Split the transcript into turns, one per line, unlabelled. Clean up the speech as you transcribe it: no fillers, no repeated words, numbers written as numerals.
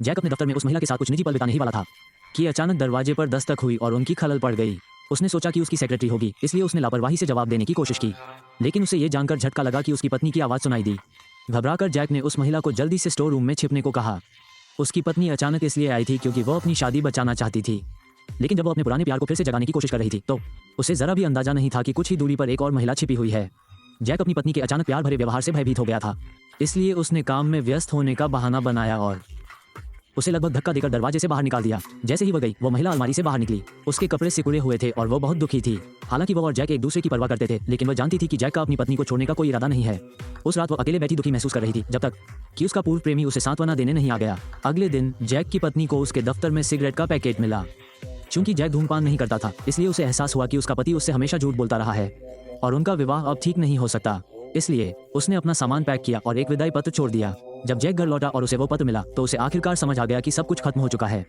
Jack अपने दफ्तर में उस महिला के साथ कुछ निजी पल बिताने ही वाला था कि अचानक दरवाजे पर दस्तक हुई और उनकी खलल पड़ गई। उसने सोचा कि उसकी सेक्रेटरी होगी, इसलिए उसने लापरवाही से जवाब देने की कोशिश की, लेकिन उसे ये जानकर झटका लगा कि उसकी पत्नी की आवाज़ सुनाई दी। घबराकर जैक ने उस महिला को जल्दी से स्टोर रूम में छिपने को कहा। उसकी पत्नी अचानक इसलिए आई थी क्योंकि वो अपनी शादी बचाना चाहती थी, लेकिन जब वो अपने पुराने प्यार को फिर से जगाने की कोशिश कर रही थी तो उसे जरा भी अंदाजा नहीं था कि कुछ ही दूरी पर एक और महिला छिपी हुई है। जैक अपनी पत्नी के अचानक प्यार भरे व्यवहार से भयभीत हो गया था, इसलिए उसने काम में व्यस्त होने का बहाना बनाया और उसे लगभग धक्का देकर दरवाजे से बाहर निकाल दिया। जैसे ही वह गई, वो महिला अलमारी से बाहर निकली। उसके कपड़े सिकुड़े हुए थे और वो बहुत दुखी थी। हालांकि वो और जैक एक दूसरे की परवाह करते थे, लेकिन वह जानती थी कि जैक का अपनी पत्नी को छोड़ने का कोई इरादा नहीं है। उस रात वो अकेले बैठी दुखी महसूस कर रही थी, जब तक कि उसका पूर्व प्रेमी उसे सांत्वना देने नहीं आ गया। अगले दिन जैक की पत्नी को उसके दफ्तर में सिगरेट का पैकेट मिला। चूंकि जैक धूम्रपान नहीं करता था, इसलिए उसे एहसास हुआ कि उसका पति उससे हमेशा झूठ बोलता रहा है और उनका विवाह अब ठीक नहीं हो सकता। इसलिए उसने अपना सामान पैक किया और एक विदाई पत्र छोड़ दिया। जब जैक घर लौटा और उसे वो पत्र मिला तो उसे आखिरकार समझ आ गया कि सब कुछ खत्म हो चुका है।